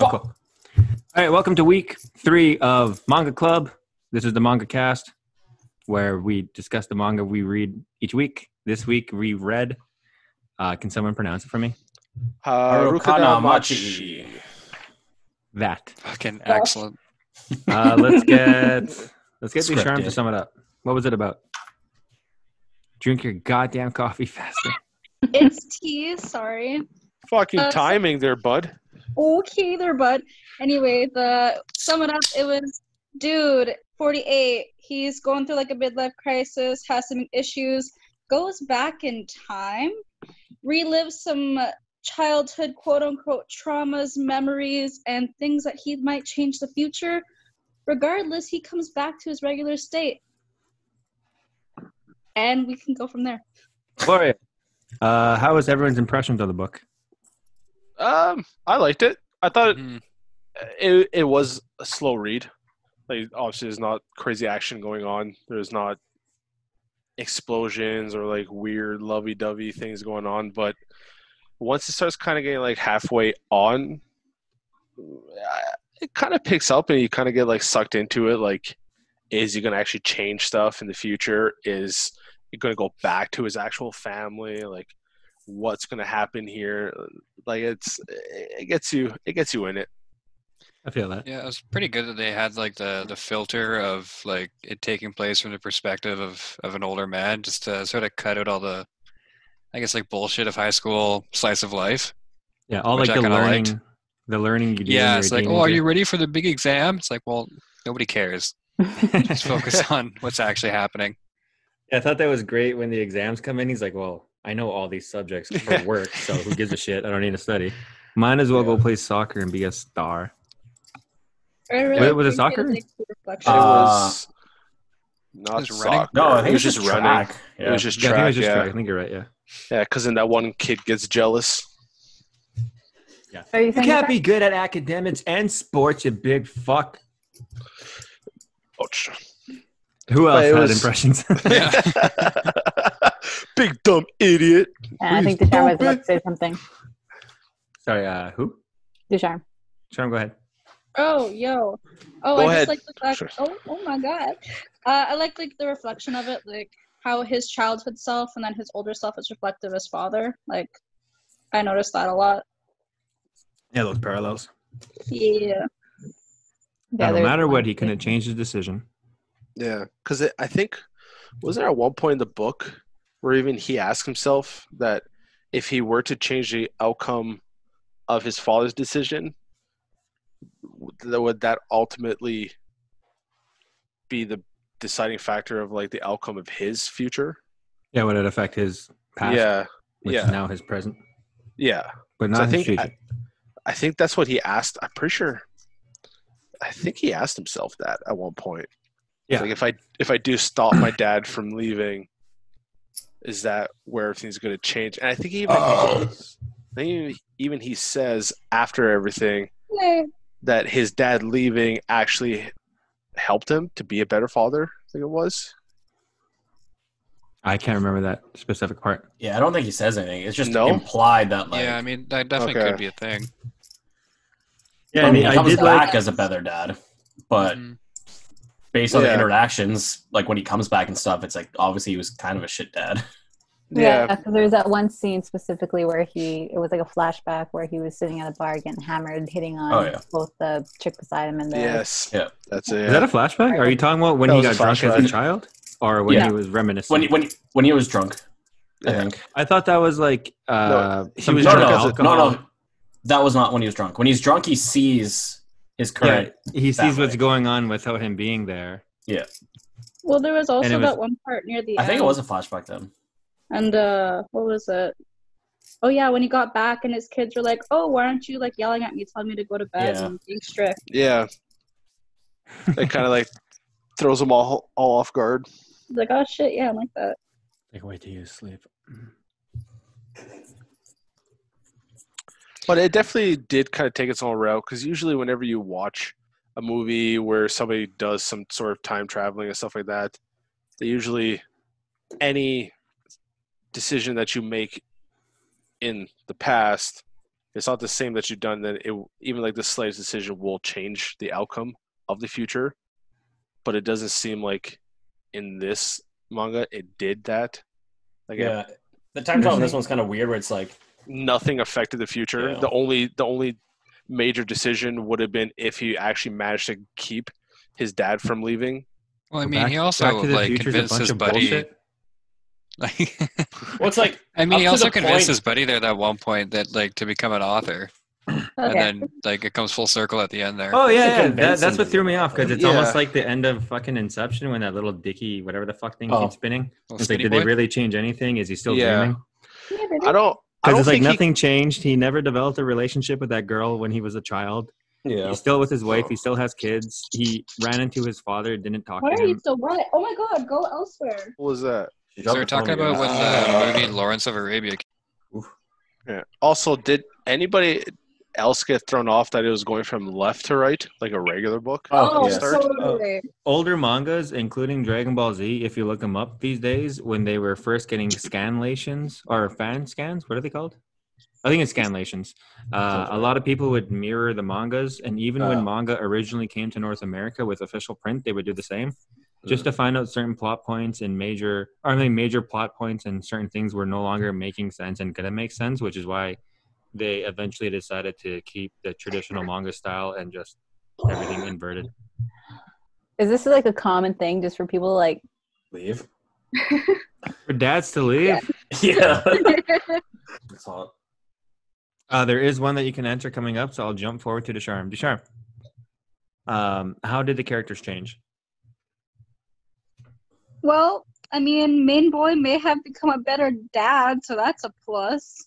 Oh, cool. All right, welcome to week 3 of Manga Club. This is the Manga Cast, where we discuss the manga we read each week. This week we read. Can someone pronounce it for me? Haruka Machi. That. Fucking excellent. Let's get Ducharme to Scripted. sum it up. What was it about? Drink your goddamn coffee faster. It's tea, sorry. Fucking timing there, bud. Okay there, bud. Anyway, sum it up, it was, dude, 48, he's going through like a midlife crisis, has some issues, goes back in time, relives some childhood quote-unquote traumas, memories, and things that he might change the future. Regardless, he comes back to his regular state. And we can go from there. Gloria, how was everyone's impressions of the book? I liked it. I thought it was a slow read. Like, obviously, there's not crazy action going on. There's not explosions or like weird lovey-dovey things going on. But once it starts kind of getting like halfway on, it kind of picks up and you kind of get like sucked into it. Like, is he going to actually change stuff in the future? Is he going to go back to his actual family? Like, what's going to happen here? Like, it gets you in it. I feel that. Yeah, it was pretty good that they had like the filter of like it taking place from the perspective of an older man, just to sort of cut out all the, I guess, like bullshit of high school slice of life. Yeah, all Which like I the kinda learning, liked. the learning you do. when Yeah, you're it's a like, oh, are teenager. you ready for the big exam? It's like, well, nobody cares. Just focus on what's actually happening. Yeah, I thought that was great when the exams come in. He's like, well, I know all these subjects for work, so who gives a shit? I don't need to study. Might as well go play soccer and be a star. I really Was it soccer? appreciated, like, the reflection. It was not It was running? soccer. No, I think it was it's just just running. track. It was just Yeah, I think it track. was just Yeah, track. I think you're right. Yeah. yeah, because then that one kid gets jealous. Yeah. Are you You saying can't that? be good at academics and sports, you big fuck. Ouch. Who else But it had was- impressions? Big dumb idiot. Yeah, I think Ducharme was about to say something. Sorry, who? Ducharme. Charm, go ahead. Oh, yo. Oh, Go I ahead. just like the fact. Sure. Oh my god. I like the reflection of it, like how his childhood self and then his older self is reflective of his father. Like, I noticed that a lot. Yeah, those parallels. Yeah. Now, no there's matter one what, he thing. couldn't change his decision. Yeah, because I think, wasn't there at one point in the book where even he asked himself that if he were to change the outcome of his father's decision, would that ultimately be the deciding factor of like the outcome of his future? Yeah, would it affect his past? Yeah, Which yeah. is now his present, yeah. but So not I his think future. I think that's what he asked. I'm pretty sure. I think he asked himself that at one point. It's Yeah. like if I do stop my dad from leaving, is that where everything's going to change? And I think even he says after everything Yeah. that his dad leaving actually helped him to be a better father. I think it was. I can't remember that specific part. Yeah, I don't think he says anything. It's just No? implied that like Yeah, I mean, that definitely Okay. could be a thing. Yeah, he I comes did back like. as a better dad, but Mhm. based on the Yeah. interactions, like when he comes back and stuff, it's like obviously he was kind of a shit dad. Yeah. because there was that one scene specifically where it was like a flashback where he was sitting at a bar getting hammered, hitting on Oh, yeah. both the chick beside him and the Yes. Yeah. That's it. Is that a flashback? Are you talking about when That he was got a drunk as a flashback. child, or when Yeah. he was reminiscing? When he was drunk, I Yeah. think. I thought that was like he some was sort drunk of as a- alcohol. No, that was not when he was drunk. When he's drunk, he sees his Yeah, current. he sees that what's way. going on without him being there. Yeah, Well, there was also it was- that one part near the I end. think it was a flashback then. And what was it? Oh yeah, when he got back and his kids were like, "Oh, why aren't you like yelling at me, telling me to go to bed Yeah. and being strict?" Yeah. It kind of like throws them all off guard. He's like, "Oh shit, yeah, I'm like that." Like, wait till you sleep. But it definitely did kind of take its own route because usually whenever you watch a movie where somebody does some sort of time traveling and stuff like that, they usually any decision that you make in the past it's not the same that you've done. Then even like the slightest decision will change the outcome of the future, but it doesn't seem like in this manga it did that. Like Yeah, the time travel in this one's kind of weird, where it's like nothing affected the future. Yeah. The only major decision would have been if he actually managed to keep his dad from leaving. Well, I Well, mean, he also Back to the like Future's a convinced bunch his of buddy. bullshit. Like, well, it's like I mean, up he to also the convinced point- his buddy there at that one point that like to become an author, and Okay. then like it comes full circle at the end there. Oh It's yeah, a yeah. convincing That's what threw me design. off because it's Yeah. almost like the end of fucking Inception when that little Dicky, whatever the fuck thing Oh. keeps spinning. Little It's like, skinny did boy. they really change anything? Is he still Yeah. dreaming? Yeah, they did. I don't Because it's like think nothing changed. He never developed a relationship with that girl when he was a child. yeah. He's still with his wife. He still has kids. He ran into his father, didn't talk Why to are you him. so bright? Oh my god, go elsewhere. What was that? So we're talking about when the movie Lawrence of Arabia. Yeah. Also, did anybody else get thrown off that it was going from left to right, like a regular book? Oh, Oh, yeah. Start? totally. Older mangas, including Dragon Ball Z, if you look them up these days, when they were first getting scanlations or fan scans, what are they called? I think it's scanlations. A lot of people would mirror the mangas, and even when manga originally came to North America with official print, they would do the same, just to find out certain plot points and major plot points and certain things were no longer making sense and gonna make sense, which is why they eventually decided to keep the traditional manga style and just everything inverted. Is this like a common thing just for people like? Leave. For dads to leave, Yeah. It's hot. there is one that you can enter coming up, so I'll jump forward to Desharm. Desharm, how did the characters change? Well, I mean, main boy may have become a better dad, so that's a plus.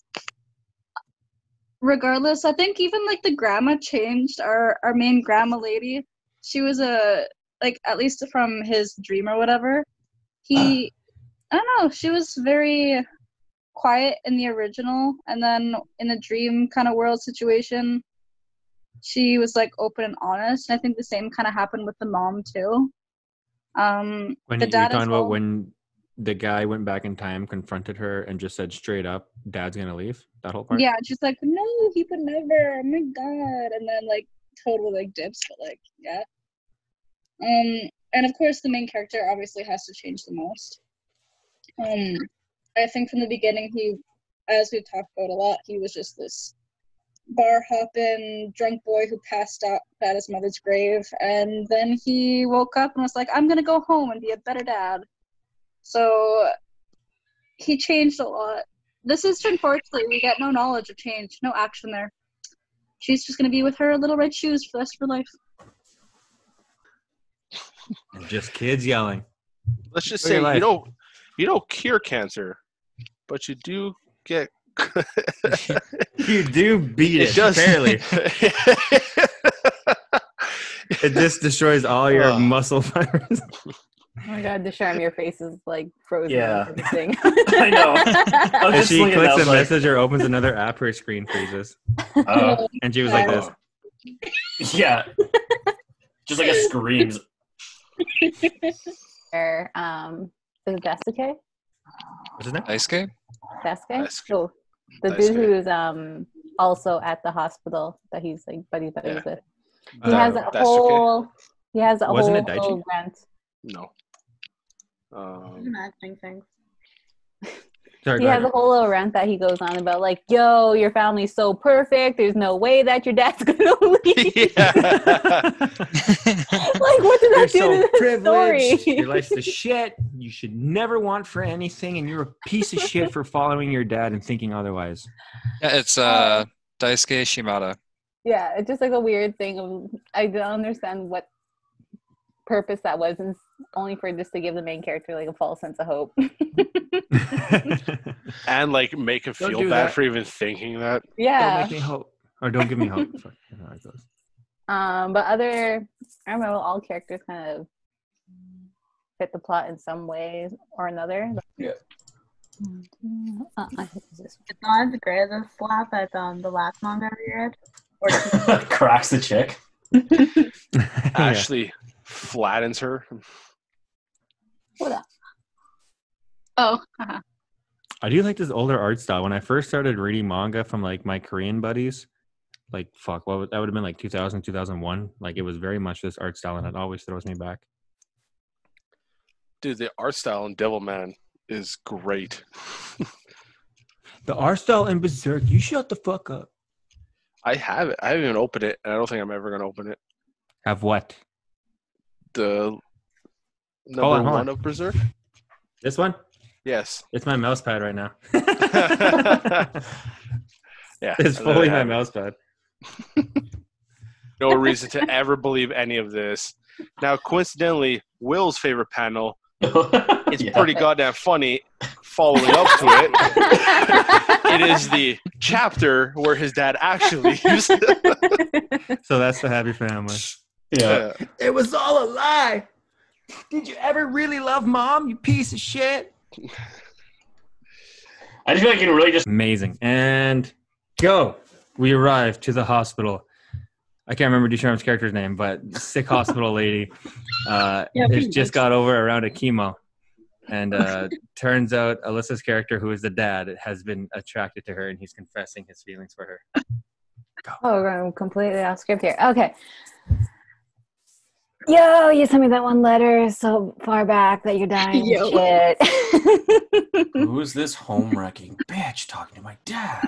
Regardless, I think even like the grandma changed. Our main grandma lady, she was like at least from his dream or whatever. I don't know, she was very quiet in the original, and then in the dream kind of world situation, she was like open and honest. And I think the same kind of happened with the mom too. When The you're dad as talking about well. when the guy went back in time, confronted her, and just said straight up, "Dad's gonna leave." That whole part. Yeah, she's like, no, he would never. Oh my god, and then like totally like dips, but like yeah. And of course the main character obviously has to change the most. I think from the beginning he, as we've talked about a lot, he was just this bar hopping drunk boy who passed out at his mother's grave, and then he woke up and was like, I'm gonna go home and be a better dad. So he changed a lot. This is unfortunately we get no knowledge of change, no action there. She's just gonna be with her little red shoes for the rest of her life. And just kids yelling. Let's just Look at say life. you don't cure cancer, but you do get. You do beat it, does fairly. It just destroys all your Oh. muscle fibers. Oh my god, Desharm, your face is like frozen. Yeah. And everything. I know. I was If just she looking at clicks that, I a was like, message or opens another app, her screen freezes. And she was like this. Yeah. Just like it screams. Or, is it Dasuke? What's his name? Daisuke? Dasuke? Dasuke. Oh, the Dasuke. dude who's also at the hospital that he's like buddies Yeah. with. He has a Dasuke? whole. He has a Wasn't whole it Daichi? little rant. No. Imagining things. Sorry, He go has a ahead. whole little rant that he goes on about, like, yo, your family's so perfect. There's no way that your dad's gonna leave. Yeah. Like, what does You're that do so to the privileged. story? Your life's the shit. You should never want for anything, and you're a piece of shit for following your dad and thinking otherwise. Yeah, it's Daisuke Shimada. Yeah, it's just like a weird thing of, I don't understand what purpose that was, and only for just to give the main character like a false sense of hope. And like make him Don't feel do bad that. for even thinking that. Don't Yeah. make me hope. Or don't give me hope. Fuck, I know how it goes. But I don't know, all characters kind of fit the plot in some way or another. Yeah. I think it's this It's not as great as a slap as the last manga we read. Cracks the chick. Yeah. Actually flattens her. one. Oh, haha. I do like this older art style. When I first started reading manga from like my Korean buddies, like that would have been like 2000, 2001. Like it was very much this art style, and it always throws me back. Dude, the art style in Devilman is great. The art style in Berserk, you shut the fuck up. I have it. I haven't even opened it, and I don't think I'm ever going to open it. Have what? The number on. one of Berserk? This one? Yes. It's my mouse pad right now. Yeah. It's fully my mouse pad. No reason to ever believe any of this. Now, coincidentally, Will's favorite panel is pretty goddamn funny. Following up to it, it is the chapter where his dad actually leaves. So that's the happy family. Yeah. It was all a lie. Did you ever really love mom, you piece of shit? I just feel like you can really just Amazing. And go. We arrived to the hospital. I can't remember Ducharme's character's name, but sick hospital lady has just got over a round of chemo. And turns out Alyssa's character, who is the dad, has been attracted to her, and he's confessing his feelings for her. Go. Oh, we're completely off script here. Okay. Yo, you sent me that one letter so far back that you're dying. Yo. Shit. who's this home wrecking bitch talking to my dad?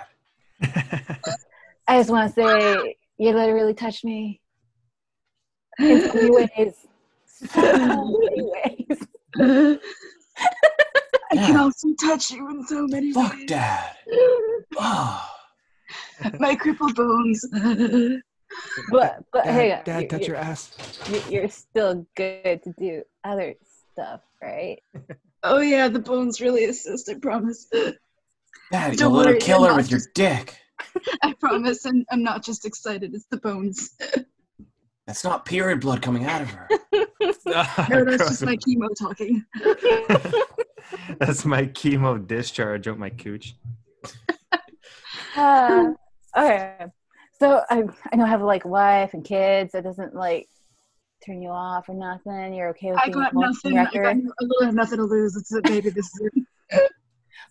I just want to say your letter really touched me in so many ways. So many ways. I can also touch you in so many Fuck ways. dad. Oh. My crippled bones. But hey, Dad, touch your ass. you're still good to do other stuff, right? Oh yeah, the bones really assist, I promise. Dad, you Don't little worry, killer I'm with your not dick. I promise, and I'm not just excited, it's the bones. That's not period blood coming out of her. No, that's just my chemo talking. That's my chemo discharge out my cooch. Okay. So I know I have like wife and kids. That doesn't like turn you off or nothing. You're okay with I being got a nothing. I really have nothing to lose. It's a baby. This is it.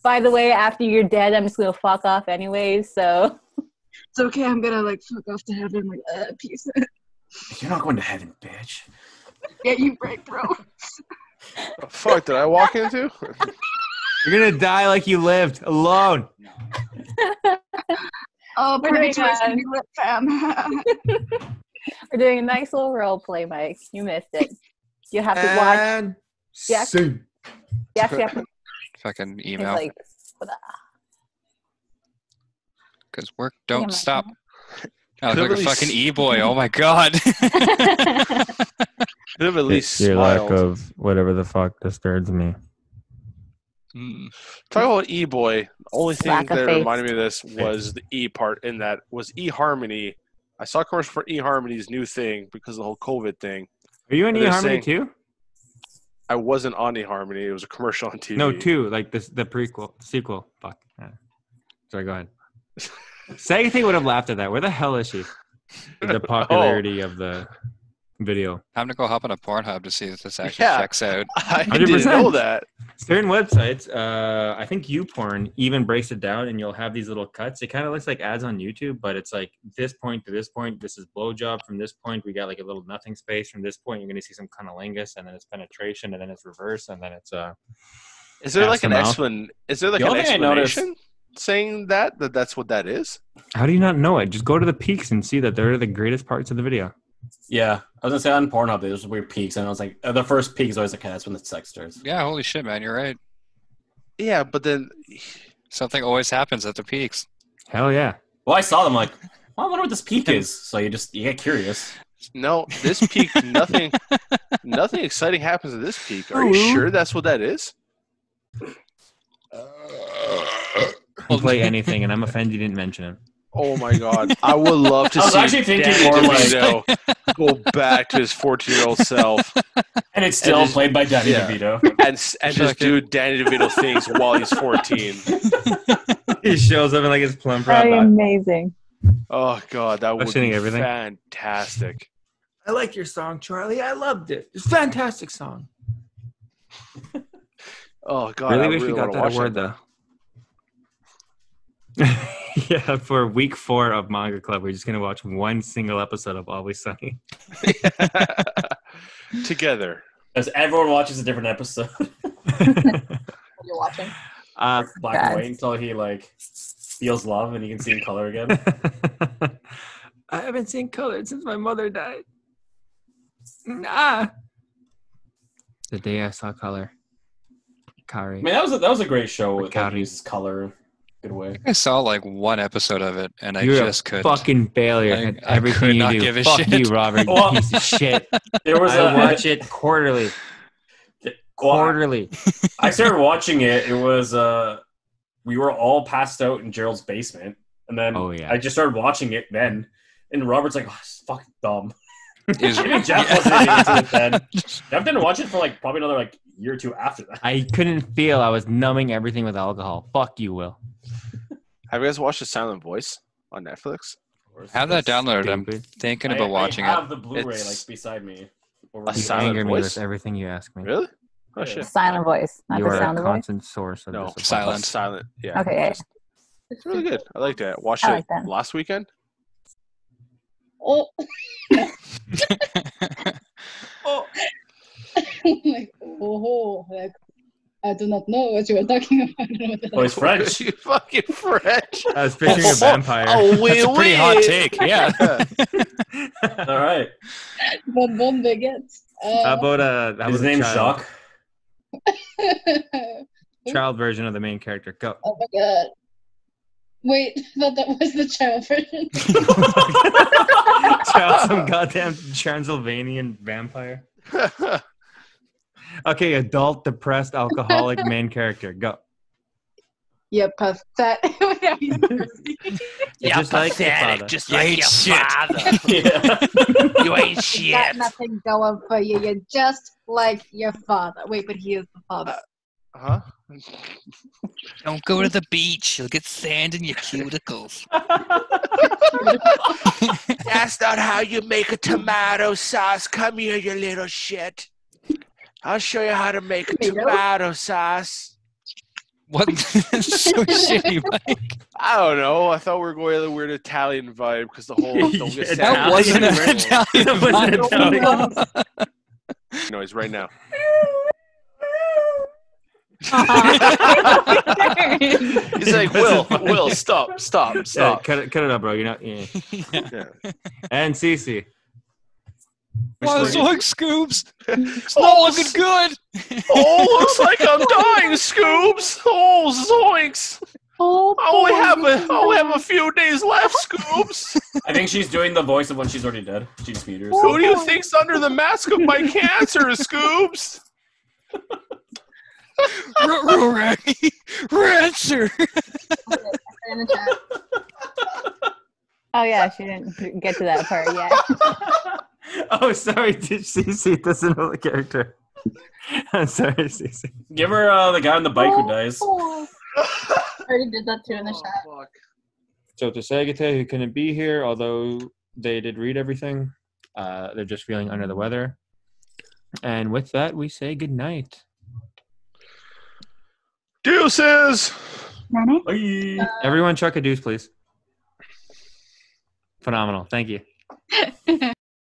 By the way, after you're dead, I'm just gonna fuck off anyways. So It's okay. I'm gonna like fuck off to heaven. Like, peace. You're not going to heaven, bitch. Yeah, you right, bro. The fuck did I walk into? You're gonna die like you lived, alone. Oh, We're doing purgatory's gonna be lit, fam. we're doing a nice little role play, Mike. You missed it. You have to watch. And Yeah. sing. You actually have to. Fucking It's email. like, Because work Yeah, don't my stop. God. I look like a Really fucking e-boy. Oh my god. Could have at least Your lack smiled. of whatever the fuck disturbs me. Mm. Talk about E-Boy. The only thing Lack of that faith. reminded me of this was the E part in that was eHarmony. I saw a commercial for eHarmony's new thing because of the whole COVID thing. Are you in They're eHarmony saying- too? I wasn't on eHarmony. It was a commercial on TV. No, two. Like the sequel. Fuck. Sorry, go ahead. Sagathe would have laughed at that. Where the hell is she? The popularity of the video. Time to go hop on a Pornhub to see if this actually Yeah. checks out. I 100%. didn't know that. Certain websites, I think YouPorn even breaks it down, and you'll have these little cuts. It kind of looks like ads on YouTube, but it's like this point to this point. This is blowjob. From this point, we got like a little nothing space. From this point, you're going to see some cunnilingus, and then it's penetration, and then it's reverse, and then it's Is there like an Ass to Is there like The an only thing I noticed- explanation saying that's what that is? How do you not know it? Just go to the peaks and see that they're the greatest parts of the video. Yeah, I was gonna say on Pornhub there's weird peaks, and I was like, the first peak is always like, okay, that's when the sex starts. Yeah, holy shit, man. You're right. Yeah, but then Something always happens at the peaks. Hell yeah. Well, I saw them like, well, I wonder what this peak is. So you get curious. no, this peak nothing exciting happens at this peak. Are you sure that's what that is? He'll play anything, and I'm offended you didn't mention it. Oh my god, I would love to I was see actually thinking Danny more like- DeVito go back to his 14-year-old self And it's still just- played by Danny yeah. DeVito. and just do Danny DeVito things while he's 14. He shows up in like his plum That'd be prop. amazing. Oh god, that would Questioning be everything. fantastic. I like your song, Charlie. I loved it. It's a fantastic song. Oh god, Really I wish we got wanna that watch award though. Yeah, for week 4 of Manga Club, we're just gonna watch one single episode of Always Sunny. Together. As everyone watches a different episode. You're watching. Black and white until he like feels love and you can see in color again. I haven't seen color since my mother died. Nah. The day I saw color. Kari. I mean, that was a great show with Kari. like, uses color good way. I saw like one episode of it, and I You're just a couldn't. fucking failure at I everything could you not do. give a Fuck shit. you, Robert, you Well, piece of shit. There was I watch it quarterly. Quarterly. I started watching it. It was we were all passed out in Gerald's basement, and then I just started watching it then. And Robert's like, "Oh, it's fucking dumb." Maybe Jeff wasn't into it then. Jeff didn't watch it for like probably another like year or two after that. I couldn't feel. I was numbing everything with alcohol. Fuck you, Will. Have you guys watched The Silent Voice on Netflix? Have that downloaded. I'm Stupid. thinking about watching I have it. the Blu-ray It's- like beside me. A You Silent anger me Voice? with everything you ask me. Really? Oh Yeah. shit. Silent voice, not You the are sound a of voice. constant source of No, disappointment. Silent. Silent. Yeah. Okay, yeah. It's really good. I liked it. Watched I it like that. last weekend. Oh. Like, oh, like, I do not know what you are talking about. Oh, it's French. You fucking French. I was picturing a vampire. Oh, oui, That's a pretty oui. hot take. Yeah. All right. But bon baguettes. How about His a name's child, Oh child version of the main character? Go. my god. Wait, I thought that was the child version. Child, some goddamn Transylvanian vampire. Okay, adult, depressed, alcoholic main character. Go. You're pathetic. You're just like your father. just You ain't shit. Yeah. You ain't You shit. got nothing going for you. You're just like your father. Wait, but he is the father. Huh? Don't go to the beach. You'll get sand in your cuticles. That's not how you make a tomato sauce. Come here, you little shit. I'll show you how to make a tomato sauce. What? That's so shitty, Mike. I don't know. I thought we were going the weird Italian vibe because the whole don't get sad. That wasn't an That wasn't Italian Italian. noise right now. He's like, Will, stop. Yeah, cut it up, bro. You're not. Yeah. Yeah. And Cece. Why is like Scoops? It's not looking good. Oh, looks like I'm dying, Scoobs. Oh, zoinks. I only have a few days left, Scoobs. I think she's doing the voice of when she's already dead. She just beat her. Who do you think's under the mask of my cancer, Scoobs? Rancer. In the chat. Oh yeah, she didn't get to that part yet. Oh, sorry, Cece doesn't know the character. I'm sorry, Cece. Give her the guy on the bike who dies. I already did that too in the chat. Fuck. So to Sagate, who couldn't be here, although they did read everything, they're just feeling under the weather. And with that, we say goodnight. Deuces. Bye. Everyone chuck a deuce, please. Phenomenal. Thank you.